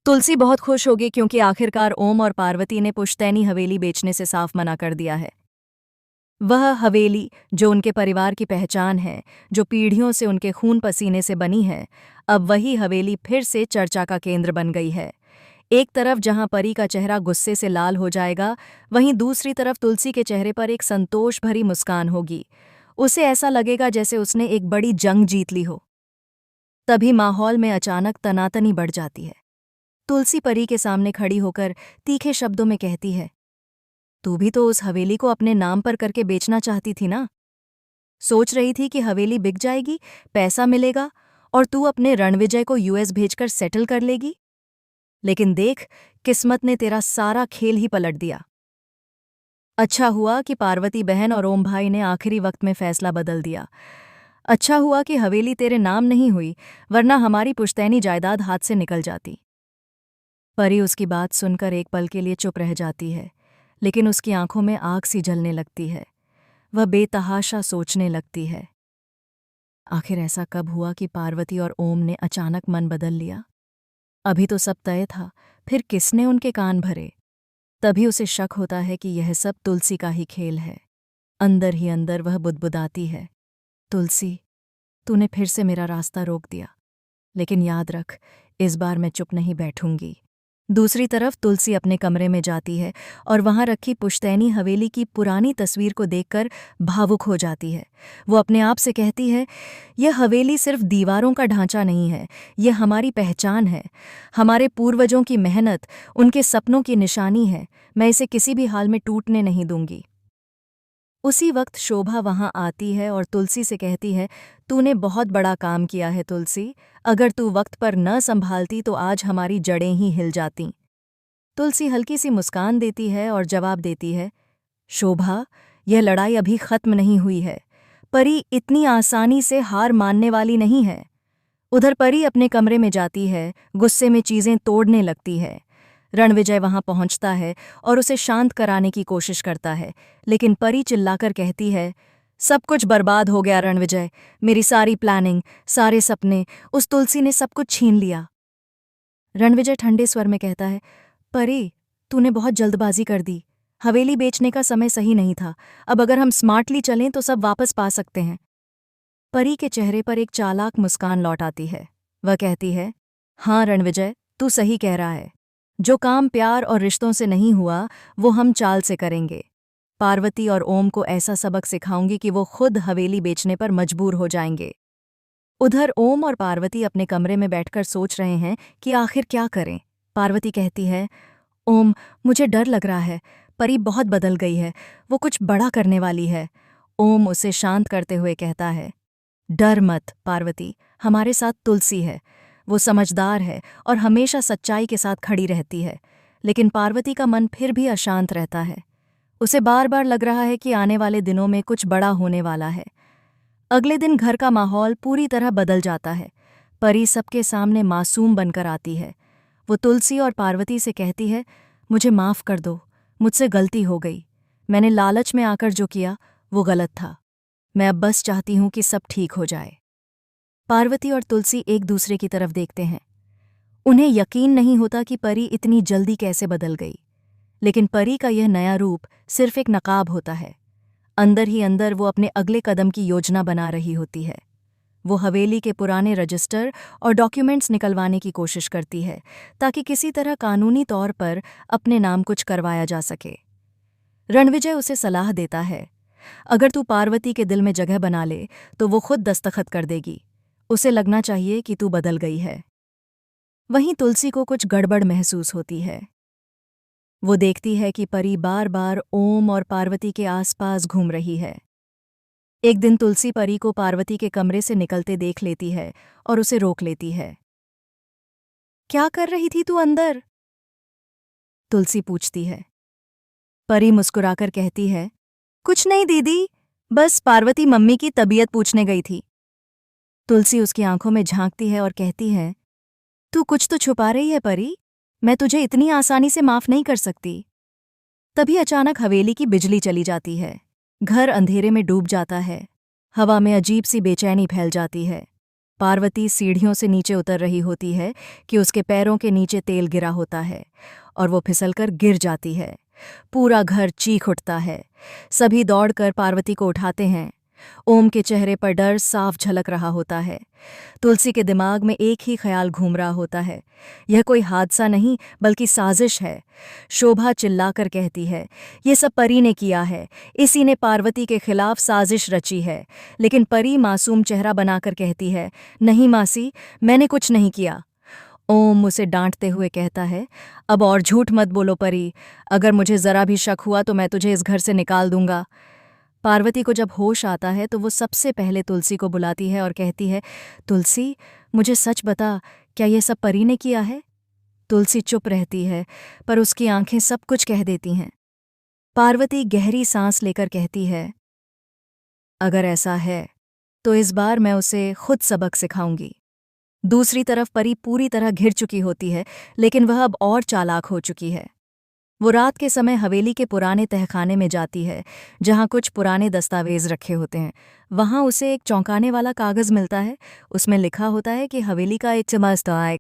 तुलसी बहुत खुश होगी क्योंकि आखिरकार ओम और पार्वती ने पुश्तैनी हवेली बेचने से साफ मना कर दिया है। वह हवेली जो उनके परिवार की पहचान है, जो पीढ़ियों से उनके खून पसीने से बनी है, अब वही हवेली फिर से चर्चा का केंद्र बन गई है। एक तरफ जहां परी का चेहरा गुस्से से लाल हो जाएगा, वहीं दूसरी तरफ तुलसी के चेहरे पर एक संतोष भरी मुस्कान होगी। उसे ऐसा लगेगा जैसे उसने एक बड़ी जंग जीत ली हो। तभी माहौल में अचानक तनातनी बढ़ जाती है। तुलसी परी के सामने खड़ी होकर तीखे शब्दों में कहती है, तू भी तो उस हवेली को अपने नाम पर करके बेचना चाहती थी ना। सोच रही थी कि हवेली बिक जाएगी, पैसा मिलेगा और तू अपने रणविजय को यूएस भेजकर सेटल कर लेगी। लेकिन देख, किस्मत ने तेरा सारा खेल ही पलट दिया। अच्छा हुआ कि पार्वती बहन और ओम भाई ने आखिरी वक्त में फैसला बदल दिया। अच्छा हुआ कि हवेली तेरे नाम नहीं हुई, वरना हमारी पुश्तैनी जायदाद हाथ से निकल जाती। परी उसकी बात सुनकर एक पल के लिए चुप रह जाती है, लेकिन उसकी आंखों में आग सी जलने लगती है। वह बेतहाशा सोचने लगती है, आखिर ऐसा कब हुआ कि पार्वती और ओम ने अचानक मन बदल लिया। अभी तो सब तय था, फिर किसने उनके कान भरे। तभी उसे शक होता है कि यह सब तुलसी का ही खेल है। अंदर ही अंदर वह बुदबुदाती है, तुलसी, तूने फिर से मेरा रास्ता रोक दिया, लेकिन याद रख, इस बार मैं चुप नहीं बैठूंगी। दूसरी तरफ तुलसी अपने कमरे में जाती है और वहां रखी पुश्तैनी हवेली की पुरानी तस्वीर को देखकर भावुक हो जाती है। वो अपने आप से कहती है, यह हवेली सिर्फ दीवारों का ढांचा नहीं है, यह हमारी पहचान है, हमारे पूर्वजों की मेहनत, उनके सपनों की निशानी है। मैं इसे किसी भी हाल में टूटने नहीं दूंगी। उसी वक्त शोभा वहां आती है और तुलसी से कहती है, तूने बहुत बड़ा काम किया है तुलसी, अगर तू वक्त पर न संभालती तो आज हमारी जड़ें ही हिल जातीं। तुलसी हल्की सी मुस्कान देती है और जवाब देती है, शोभा, यह लड़ाई अभी खत्म नहीं हुई है। परी इतनी आसानी से हार मानने वाली नहीं है। उधर परी अपने कमरे में जाती है, गुस्से में चीजें तोड़ने लगती है। रणविजय वहां पहुंचता है और उसे शांत कराने की कोशिश करता है, लेकिन परी चिल्लाकर कहती है, सब कुछ बर्बाद हो गया रणविजय, मेरी सारी प्लानिंग, सारे सपने, उस तुलसी ने सब कुछ छीन लिया। रणविजय ठंडे स्वर में कहता है, परी, तूने बहुत जल्दबाजी कर दी। हवेली बेचने का समय सही नहीं था। अब अगर हम स्मार्टली चलें तो सब वापस पा सकते हैं। परी के चेहरे पर एक चालाक मुस्कान लौट आती है। वह कहती है, हाँ रणविजय, तू सही कह रहा है। जो काम प्यार और रिश्तों से नहीं हुआ, वो हम चाल से करेंगे। पार्वती और ओम को ऐसा सबक सिखाऊंगी कि वो खुद हवेली बेचने पर मजबूर हो जाएंगे। उधर ओम और पार्वती अपने कमरे में बैठकर सोच रहे हैं कि आखिर क्या करें। पार्वती कहती है, ओम, मुझे डर लग रहा है। परी बहुत बदल गई है, वो कुछ बड़ा करने वाली है। ओम उसे शांत करते हुए कहता है, डर मत पार्वती, हमारे साथ तुलसी है। वो समझदार है और हमेशा सच्चाई के साथ खड़ी रहती है। लेकिन पार्वती का मन फिर भी अशांत रहता है। उसे बार बार लग रहा है कि आने वाले दिनों में कुछ बड़ा होने वाला है। अगले दिन घर का माहौल पूरी तरह बदल जाता है। परी सबके सामने मासूम बनकर आती है। वो तुलसी और पार्वती से कहती है, मुझे माफ़ कर दो, मुझसे गलती हो गई। मैंने लालच में आकर जो किया वो गलत था। मैं अब बस चाहती हूँ कि सब ठीक हो जाए। पार्वती और तुलसी एक दूसरे की तरफ देखते हैं। उन्हें यकीन नहीं होता कि परी इतनी जल्दी कैसे बदल गई। लेकिन परी का यह नया रूप सिर्फ एक नकाब होता है। अंदर ही अंदर वो अपने अगले कदम की योजना बना रही होती है। वो हवेली के पुराने रजिस्टर और डॉक्यूमेंट्स निकलवाने की कोशिश करती है, ताकि किसी तरह कानूनी तौर पर अपने नाम कुछ करवाया जा सके। रणविजय उसे सलाह देता है, अगर तू पार्वती के दिल में जगह बना ले तो वो खुद दस्तखत कर देगी। उसे लगना चाहिए कि तू बदल गई है। वहीं तुलसी को कुछ गड़बड़ महसूस होती है। वो देखती है कि परी बार बार ओम और पार्वती के आसपास घूम रही है। एक दिन तुलसी परी को पार्वती के कमरे से निकलते देख लेती है और उसे रोक लेती है। क्या कर रही थी तू अंदर? तुलसी पूछती है। परी मुस्कुराकर कहती है, कुछ नहीं दीदी, बस पार्वती मम्मी की तबीयत पूछने गई थी। तुलसी उसकी आंखों में झांकती है और कहती है, तू कुछ तो छुपा रही है परी, मैं तुझे इतनी आसानी से माफ नहीं कर सकती। तभी अचानक हवेली की बिजली चली जाती है। घर अंधेरे में डूब जाता है। हवा में अजीब सी बेचैनी फैल जाती है। पार्वती सीढ़ियों से नीचे उतर रही होती है कि उसके पैरों के नीचे तेल गिरा होता है और वो फिसलकर गिर जाती है। पूरा घर चीख उठता है। सभी दौड़कर पार्वती को उठाते हैं। ओम के चेहरे पर डर साफ झलक रहा होता है। तुलसी के दिमाग में एक ही ख्याल घूम रहा होता है, यह कोई हादसा नहीं बल्कि साजिश है। शोभा चिल्लाकर कहती है, ये सब परी ने किया है, इसी ने पार्वती के खिलाफ साजिश रची है। लेकिन परी मासूम चेहरा बनाकर कहती है, नहीं मासी, मैंने कुछ नहीं किया। ओम उसे डांटते हुए कहता है, अब और झूठ मत बोलो परी, अगर मुझे जरा भी शक हुआ तो मैं तुझे इस घर से निकाल दूंगा। पार्वती को जब होश आता है तो वो सबसे पहले तुलसी को बुलाती है और कहती है, तुलसी, मुझे सच बता, क्या ये सब परी ने किया है? तुलसी चुप रहती है, पर उसकी आंखें सब कुछ कह देती हैं। पार्वती गहरी सांस लेकर कहती है, अगर ऐसा है तो इस बार मैं उसे खुद सबक सिखाऊंगी। दूसरी तरफ परी पूरी तरह घिर चुकी होती है, लेकिन वह अब और चालाक हो चुकी है। वो रात के समय हवेली के पुराने तहखाने में जाती है, जहाँ कुछ पुराने दस्तावेज रखे होते हैं। वहाँ उसे एक चौंकाने वाला कागज़ मिलता है। उसमें लिखा होता है कि हवेली का एक चमत्कार